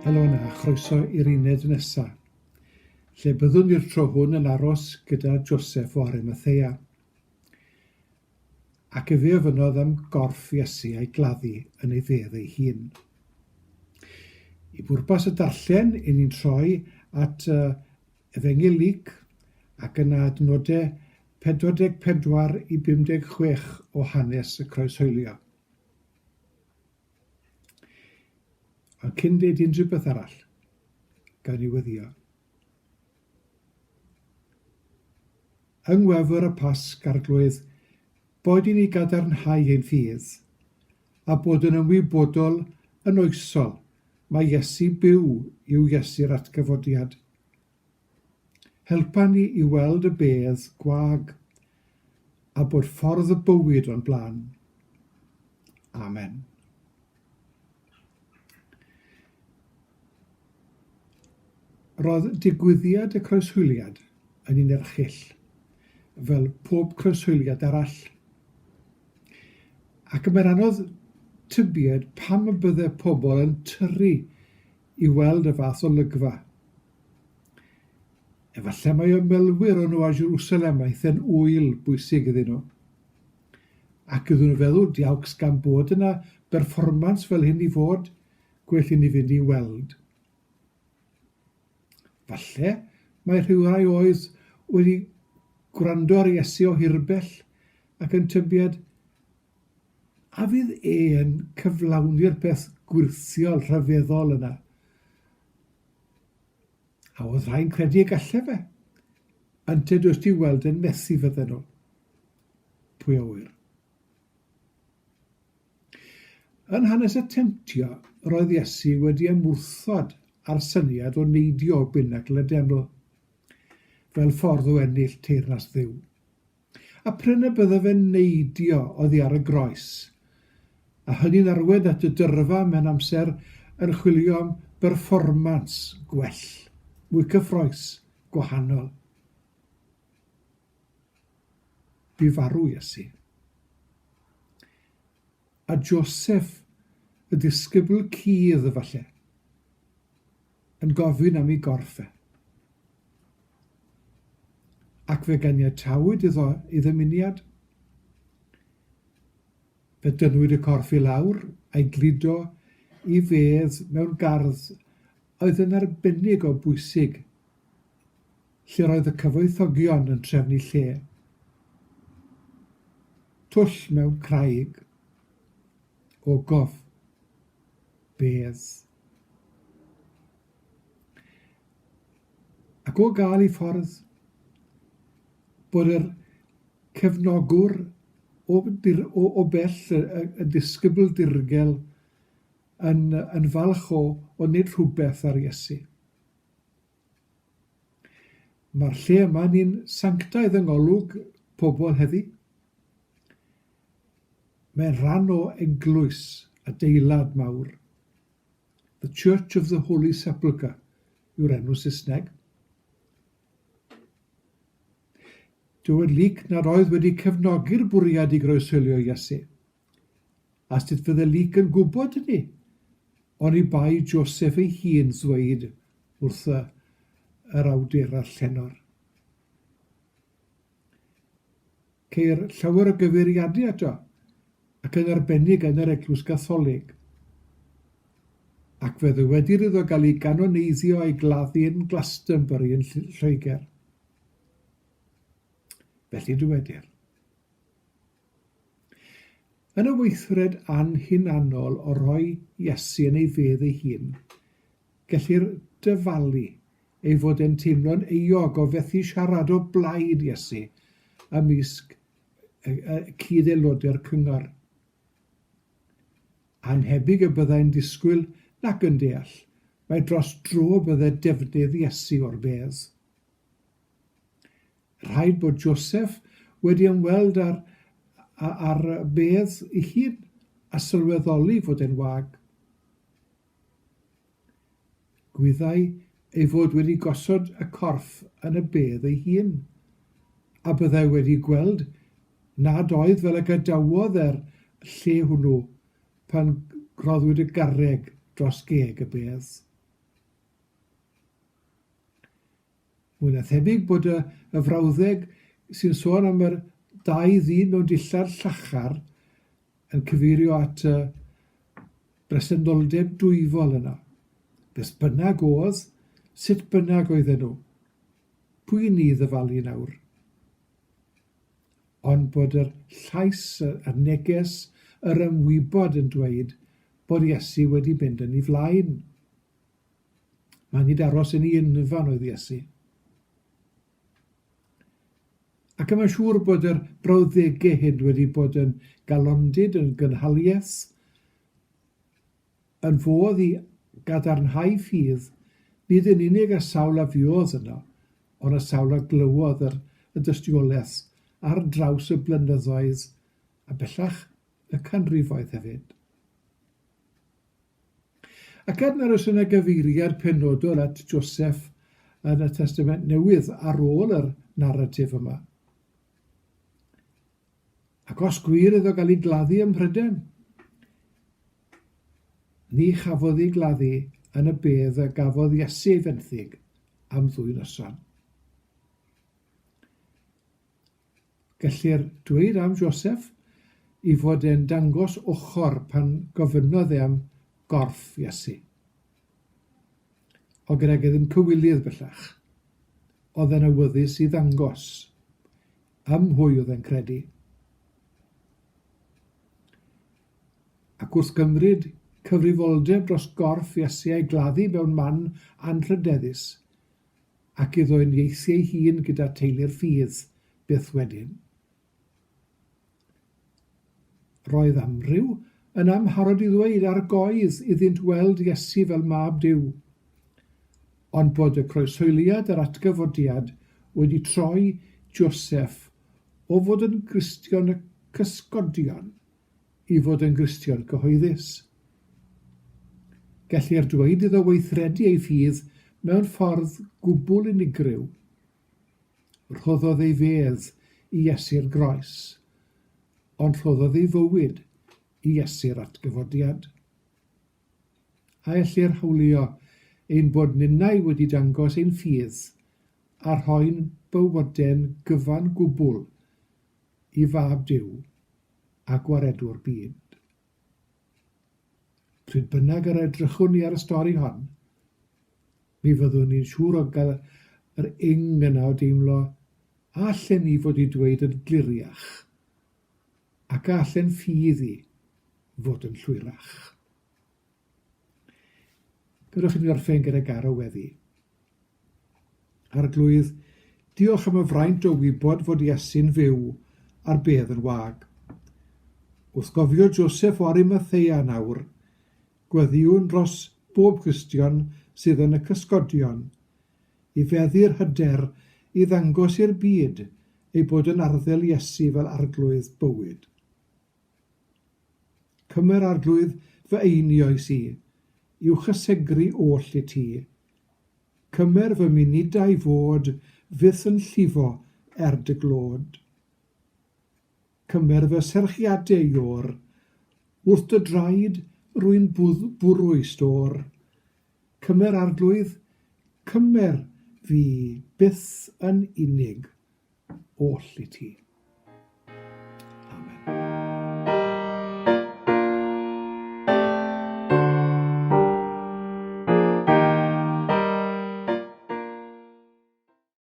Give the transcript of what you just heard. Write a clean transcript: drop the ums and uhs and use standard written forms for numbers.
Helo yna, chroeso i'r uned nesaf, lle byddwn i'r tro hwn yn aros gyda Joseff o Arimathea, ac y fe ofynodd am gorff Iesu a'i gladdu yn ei fedd ei hun. I bwrpas y darllen, i ni'n troi at Efengyl Luc ac yna adnodau 44 i 56 o hanes y croeshoelio. Ond cyn deud unrhyw beth arall, gawn ni weddio. Yng ngwefr y Pasg arglwydd bod i ni gadarnhau ein ffydd, a bod yn ymwybodol yn oesol mae Iesu byw i'w Iesu'r atgyfodiad. Helpa ni i weld y bedd gwag, a bod ffordd y bywyd o'n blaen. Amen. Roedd digwyddiad y croeshoeliad yn un erchyll, fel pob croeshoeliad arall. Ac mae'n anodd tybied pam y byddai pobl yn tyrru i weld y fath olygfa. Efallai mae ymwelwyr o'n nhw a Jerwsalemaeth yn wyl bwysig iddyn nhw. Ac iddyn nhw feddwl diawcs gan bod yna berfformans fel hyn i fod, gwell i ni fynd i weld. Falle mae rhywrai oedd wedi gwrando ar Iesu o hirbell ac yn tybied, a fydd yn cyflawni'r peth gwirthiol rhyfeddol yna. A oedd rhain credu y gallai fe, ynte does ti weld yn methu fydden nhw. Pwy a wyr. Yn hanes y temtio, roedd Iesu wedi ymwrthod a'r syniad o neidio o binacl y deml, fel ffordd o ennill teyrnas Dduw. A pryn y bydda fe'n neidio oddi ar y groes, a hynny'n arwain at y dyrfa mewn amser yn chwilio am berfformans gwell, mwy cyffroes, gwahanol. Bu farw Iesu. A Joseff, y disgybl cudd efallai, yn gofyn am ei gorff e. Ac fe ganiatawyd iddo i ddymuniad. Fe dynwyd y corff i lawr a'i gludo i fedd mewn gardd oedd yn arbennig o bwysig, lle roedd y cyfoethogion yn trefnu lle. Twll mewn craig, ogof, bedd. Ac o gael ei ffordd, bod yr cefnogwr o bell, y disgybl dirgel, yn falch o wneud rhywbeth ar Iesu. Mae'r lle yma ni'n sanctaidd yng ngolwg pobl heddi. Mae'n rhan o eglwys, adeilad mawr. The Church of the Holy Sepulchre yw'r enw Saesneg. Dywed Luc nad oedd wedi cefnogi'r bwriad i groeshoelio Iesu. A sut fydde Luc yn gwybod hynny, ond i bai Joseff ei hun ddweud wrth yr awdur a'r llenor. Ceir llawer o gyfeiriadau ato, ac yn arbennig yn yr eglwys Gatholig. Ac fe ddywedir iddo gael ei ganoneiddio a'i gladdu yn Glastonbury yn Lloegr. Felly dywedir. Yn y weithred anhunanol o roi Iesu yn ei fedd ei hun, gellir dyfalu ei fod e'n teimlo'n euog o fethu siarad o blaid Iesu ymysg cyd-aelodau'r cyngor. Anhebyg y byddai'n disgwyl nac yn deall, mae dros dro byddai defnydd Iesu o'r bedd. Rhaid bod Joseff wedi ymweld ar bedd ei hun a sylweddoli fod e'n wag. Gwyddai ei fod wedi gosod y corff yn y bedd ei hun, a byddai wedi gweld nad oedd fel y gadawodd lle hwnnw pan roddwyd y garreg dros geg y bedd. Mwy na thebyg bod y frawddeg sy'n sôn am yr dau ddyn mewn dillad llachar yn cyfeirio at bresenoldeb dwyfol yna. Beth bynnag oedd, sut bynnag oedden nhw. Pwy ni ddyfalu nawr? Ond bod yr llais, y neges, yr ymwybod yn dweud bod Iesu wedi mynd yn ei flaen. Mae'n nid aros yn ei unfan oedd Iesu. Ac yma'n siŵr bod yr brawddegau hyn wedi bod yn galondid, yn gynhaliaeth, yn fodd i gadarnhau ffydd, nid yn unig y sawl a fiodd yno, ond y sawl a glywodd y dystiolaeth ar draws y blynyddoedd a bellach y canrifoedd hefyd. Ac adnabod yna gyfeiriad penodol at Joseff yn y Testament Newydd ar ôl yr naratif yma. Ac os gwir iddo gael ei gladdu ym Mhryden, ni chafodd ei gladdu yn y bedd a gafodd Iesu ei fenthyg am 2 noson. Gellir dweud am Joseff i fod e'n dangos ochr pan gofynnodd e am gorff Iesu. O gyda gyda'n cywilydd bellach, oedd e'n awyddus i ddangos am hwy oedd e'n credu. Ac wrth gymryd cyfrifoldeb dros gorff Iesu a'i gladdu mewn man anrhydeddus, ac iddo yn ieithu ei hun gyda teulu'r ffydd byth wedyn. Roedd amryw yn amharod i ddweud ar goedd iddynt weld Iesu fel mab Duw, ond bod y croeshoeliad yr atgyfodiad wedi troi Joseff o fod yn Gristion y cysgodion i fod yn Gristion cyhoeddus. Gellir dweud iddo weithredu ei ffydd mewn ffordd gwbl unigryw. Rhoddodd ei fedd i Iesu'r groes, ond rhoddodd ei fywyd i Iesu'r atgyfodiad. A ellir hawlio ein bod ninnau wedi dangos ein ffydd a rhoi'n bywyden gyfan gwbl i fab Duw a gwaredwr byd. Pryd bynnag yr edrychwn ni ar y stori hon, mi fyddwn ni'n siŵr o gael yr ing yna o deimlo a allan ni fod i dweud yn gliriach ac a allan ffydd i fod yn llwyrach. Gydwch chi'n orffen gyda gar o weddi. Arglwydd, diolch am y fraint o wybod fod Iesu'n fyw a'r bedd yn wag. Wrth gofio Joseff o Arimathea nawr, gweddiwn dros bob Gristion sydd yn y cysgodion, i feddu'r hyder i ddangos i'r byd ei bod yn arddel Iesu fel arglwydd bywyd. Cymer arglwydd fy einioes i, i'w chysegru oll i ti. Cymer fy munudau fod fyth yn llifo dy glod. Cymer fy serchiadau ior, wrth dy draed rwy'n bwrwy stor. Cymer arglwydd, cymer fi byth yn unig oll i ti.